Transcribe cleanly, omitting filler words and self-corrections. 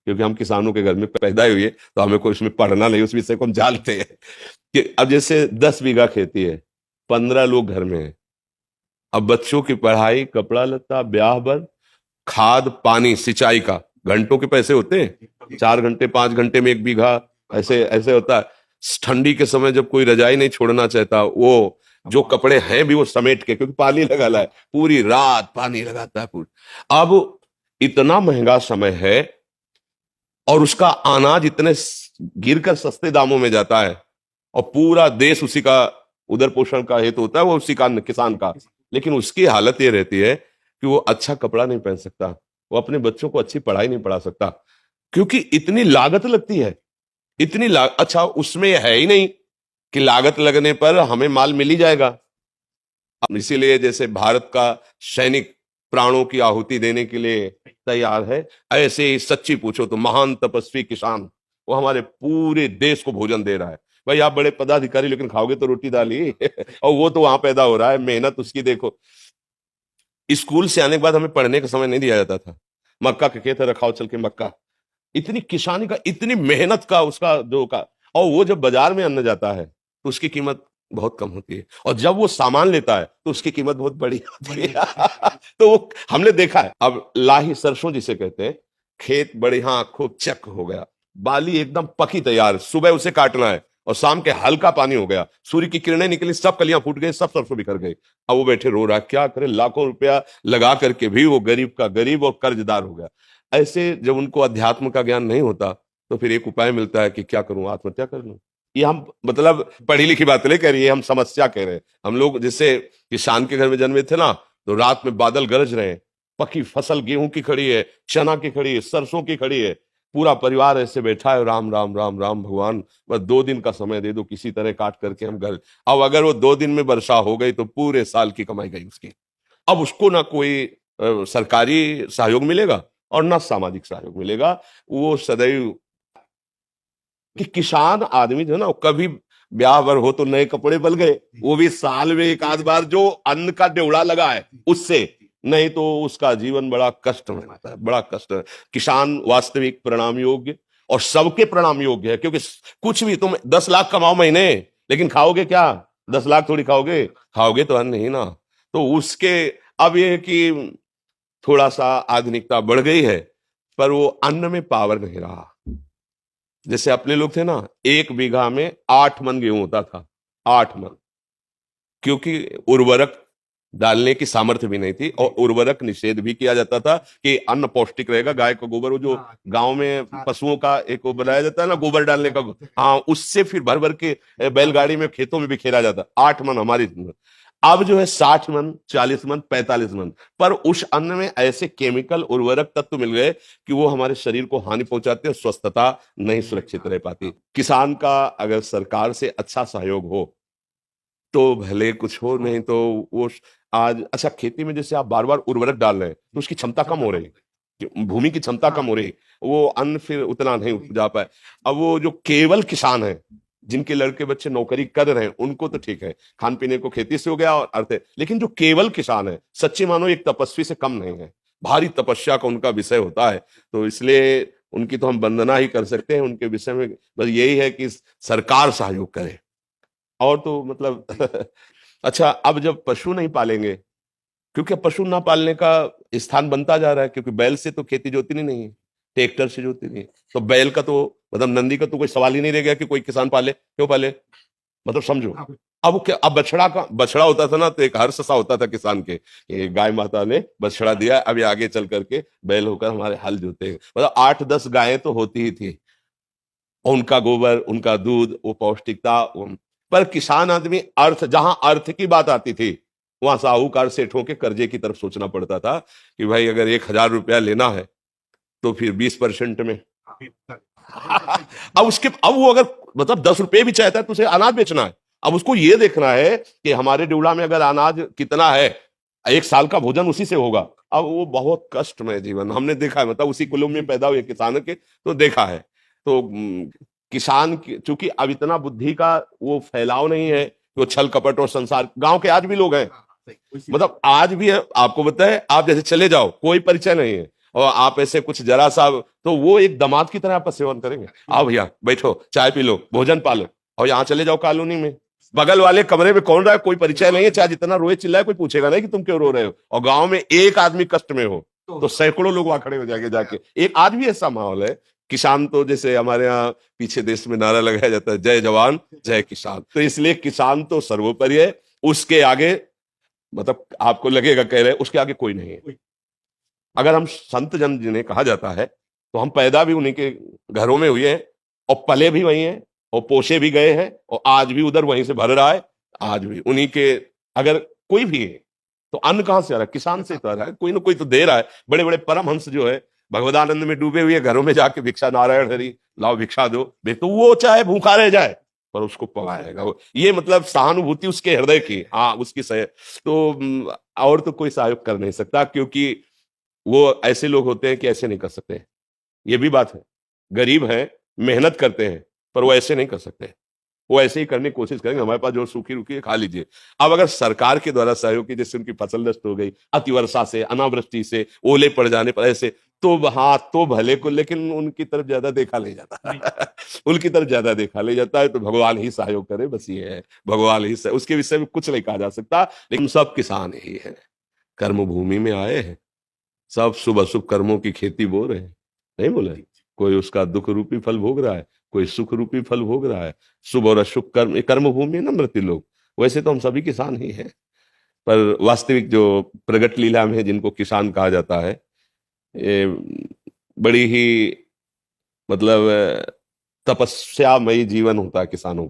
क्योंकि हम किसानों के घर में पैदा हुए, तो हमें कोई उसमें पढ़ना नहीं, उस विषय को हम जानते हैं कि अब जैसे 10 बीघा खेती है, 15 लोग घर में है। अब बच्चों की पढ़ाई, कपड़ा लत्ता, ब्याह बर, खाद पानी, सिंचाई का घंटों के पैसे होते हैं, 4 घंटे 5 घंटे में 1 बीघा, ऐसे ऐसे होता है। ठंडी के समय जब कोई रजाई नहीं छोड़ना चाहता, वो जो कपड़े हैं भी वो समेट के, क्योंकि पानी लगा है, पूरी रात पानी लगाता है पूरी। अब इतना महंगा समय है और उसका अनाज इतने गिरकर सस्ते दामों में जाता है, और पूरा देश उसी का उदर पोषण का हेतु होता है, वो उसी का किसान का। लेकिन उसकी हालत ये रहती है कि वो अच्छा कपड़ा नहीं पहन सकता, वो अपने बच्चों को अच्छी पढ़ाई नहीं पढ़ा सकता, क्योंकि इतनी लागत लगती है। अच्छा, उसमें है ही नहीं कि लागत लगने पर हमें माल मिल ही जाएगा। इसीलिए जैसे भारत का सैनिक प्राणों की आहुति देने के लिए तैयार है, ऐसे ही सच्ची पूछो तो महान तपस्वी किसान, वो हमारे पूरे देश को भोजन दे रहा है। भाई आप बड़े पदाधिकारी, लेकिन खाओगे तो रोटी दाल ही और वो तो वहां पैदा हो रहा है, मेहनत उसकी देखो। स्कूल से आने के बाद हमें पढ़ने का समय नहीं दिया जाता था, मक्का के खेत रखाओ चल के मक्का, इतनी किसानी का, इतनी मेहनत का उसका जो का। और वो जब बाजार में अन्न जाता है तो उसकी कीमत बहुत कम होती है, और जब वो सामान लेता है तो उसकी कीमत बहुत बड़ी होती है तो वो हमने देखा है। अब लाही सरसों जिसे कहते हैं, खेत बढ़िया खूब चक हो गया, बाली एकदम पकी तैयार, सुबह उसे काटना है और शाम के हल्का पानी हो गया, सूर्य की किरणें निकली, सब कलियां फूट गई, सब सरसों बिखर गई। अब वो बैठे रो रहा, क्या करे, लाखों रुपया लगा करके भी वो गरीब का गरीब और कर्जदार हो गया। ऐसे जब उनको अध्यात्म का ज्ञान नहीं होता तो फिर एक उपाय मिलता है कि क्या करूं, आत्महत्या कर लूं। ये हम मतलब पढ़ी लिखी बात नहीं कह रही है, हम समस्या कह रहे हैं। हम लोग जैसे किसान के घर में जन्मे थे ना, तो रात में बादल गरज रहे हैं, पकी फसल गेहूं की खड़ी है, चना की खड़ी है, सरसों की खड़ी है, पूरा परिवार ऐसे बैठा है, राम राम राम राम भगवान, बस 2 दिन का समय दे दो, किसी तरह काट करके हम घर। अब अगर वो 2 दिन में वर्षा हो गई तो पूरे साल की कमाई गई उसकी। अब उसको ना कोई सरकारी सहयोग मिलेगा और ना सामाजिक सहयोग मिलेगा। वो सदैव कि किसान आदमी जो है ना, वो कभी ब्याह बर हो तो नए कपड़े बल गए, वो भी साल में एक आध बार जो अन्न का ड्योढ़ा लगा है उससे, नहीं तो उसका जीवन बड़ा कष्ट में रहता है, बड़ा कष्ट है। किसान वास्तविक प्रणाम योग्य और सबके प्रणाम योग्य है, क्योंकि कुछ भी तुम 10 लाख कमाओ महीने, लेकिन खाओगे क्या? 10 लाख थोड़ी खाओगे, खाओगे तो अन्न ही ना। तो उसके अब ये है कि थोड़ा सा आधुनिकता बढ़ गई है, पर वो अन्न में पावर नहीं रहा। जैसे अपने लोग थे ना, 1 बीघा में 8 मन गेहूं होता था, 8 मन, क्योंकि उर्वरक डालने की सामर्थ्य भी नहीं थी, और उर्वरक निषेध भी किया जाता था कि अन्न पौष्टिक रहेगा। गाय का गोबर, वो जो गांव में पशुओं का एक वो बनाया जाता है ना, गोबर डालने का, हाँ, उससे फिर भर भर के बैलगाड़ी में खेतों में बिखेरा जाता। 8 मन हमारी। अब जो है 60 मन, 40 मन, 45 मन, पर उस अन्न में ऐसे केमिकल उर्वरक तत्व मिल गए कि वो हमारे शरीर को हानि पहुंचाते हैं, स्वस्थता नहीं सुरक्षित रह पाती। किसान का अगर सरकार से अच्छा सहयोग हो तो भले कुछ हो, नहीं तो वो आज अच्छा, खेती में जैसे आप बार बार उर्वरक डाल रहे हैं तो उसकी क्षमता कम हो रही है, भूमि की क्षमता कम हो रही है, वो अन्न फिर उतना नहीं उपजा पाए। अब वो जो केवल किसान है, जिनके लड़के बच्चे नौकरी कर रहे हैं, उनको तो ठीक है, खान पीने को खेती से हो गया और अर्थ है, लेकिन जो केवल किसान है, सच्ची मानो एक तपस्वी से कम नहीं है, भारी तपस्या का उनका विषय होता है। तो इसलिए उनकी तो हम वंदना ही कर सकते हैं, उनके विषय में बस यही है कि सरकार सहयोग करे, और तो मतलब अच्छा, अब जब पशु नहीं पालेंगे, क्योंकि अब पशु ना पालने का स्थान बनता जा रहा है, क्योंकि बैल से तो खेती जोतनी नहीं है, ट्रैक्टर से जोतनी नहीं है, तो बैल का तो मतलब नंदी का तो कोई सवाल ही नहीं रह गया कि कोई किसान पाले। क्यों पाले, मतलब समझो। अब क्या, अब बछड़ा होता था ना, तो एक हर्ष सा होता था किसान के, ये गाय माता ने बछड़ा दिया, अब ये आगे चल करके बैल होकर हमारे हल जोते। मतलब 8-10 गायें तो होती ही थी, उनका गोबर, उनका दूध, वो पौष्टिकता पर किसान आदमी अर्थ, जहां अर्थ की बात आती थी वहां साहूकार सेठों के कर्जे की तरफ सोचना पड़ता था कि भाई अगर 1,000 रुपया लेना है तो फिर 20% में अब वो अगर मतलब 10 रुपए भी चाहता है तो उसे अनाज बेचना है। अब उसको ये देखना है कि हमारे ड्यूड़ा में अगर अनाज कितना है, 1 साल का भोजन उसी से होगा। अब वो बहुत कष्टमय जीवन हमने देखा है, मतलब उसी कुलों में पैदा हुए किसान के तो देखा है। तो किसान चूंकि अब इतना बुद्धि का वो फैलाव नहीं है, वो छल कपट और संसार, गांव के आज भी लोग हैं, मतलब आज भी है, आपको बताए, आप जैसे चले जाओ कोई परिचय नहीं है, और आप ऐसे कुछ जरा सा, तो वो एक दामाद की तरह आपका सेवन करेंगे। आओ भैया बैठो, चाय पी लो, भोजन पालो, और यहाँ चले जाओ कॉलोनी में, बगल वाले कमरे में कौन रहा है, कोई परिचय नहीं है, चाहे जितना रोए चिल्लाए कोई पूछेगा नहीं कि तुम क्यों रो रहे हो। और गांव में एक आदमी कष्ट में हो तो सैकड़ों लोग वहां खड़े हो जाके जाके। एक आज भी ऐसा माहौल है। किसान तो जैसे हमारे यहाँ पीछे देश में नारा लगाया जाता है, जय जवान जय किसान, तो इसलिए किसान तो सर्वोपरि है, उसके आगे मतलब आपको लगेगा कह रहे उसके आगे कोई नहीं है। अगर हम संत जन जिन्हें कहा जाता है, तो हम पैदा भी उन्हीं के घरों में हुए हैं और पले भी वही हैं और पोषे भी गए हैं और आज भी उधर वहीं से भर रहा है। आज भी उन्हीं के, अगर कोई भी है तो अन्न कहां से आ रहा है, किसान से तो आ रहा है, कोई ना कोई तो दे रहा है। बड़े बड़े परमहंस जो है भगवदानंद में डूबे हुए घरों में जाके भिक्षा, नारायण हरि लाओ भिक्षा दो, तो वो चाहे भूखा रह जाए पर उसको पवाएगा वो। ये मतलब सहानुभूति उसके हृदय की, हाँ उसकी सह तो और तो कोई सहयोग कर नहीं सकता, क्योंकि वो ऐसे लोग होते हैं कि ऐसे नहीं कर सकते। ये भी बात है, गरीब हैं, मेहनत करते हैं, पर वो ऐसे नहीं कर सकते। वो ऐसे ही करने की कोशिश करेंगे, हमारे पास जो सूखी रुकी है खा लीजिए। अब अगर सरकार के द्वारा सहयोग की, जैसे उनकी फसल नष्ट हो गई अतिवर्षा से, अनावृष्टि से, ओले पड़ जाने पर, ऐसे तो हाँ तो भले को, लेकिन उनकी तरफ ज्यादा देखा नहीं जाता उनकी तरफ ज्यादा देखा नहीं जाता है। तो भगवान ही सहयोग करे, बस ये है, भगवान ही उसके विषय में कुछ नहीं कहा जा सकता। लेकिन सब किसान ही है, कर्म भूमि में आए हैं, सब शुभ अशुभ कर्मों की खेती बो रहे हैं, नहीं बोला, कोई उसका दुख रूपी फल भोग रहा है, कोई सुख रूपी फल भोग रहा है। शुभ और अशुभ कर्म, कर्म भूमि है ना मृत्यु लोग, वैसे तो हम सभी किसान ही हैं। पर वास्तविक जो प्रगट लीला में जिनको किसान कहा जाता है, ये बड़ी ही मतलब तपस्यामयी जीवन होता है किसानों का।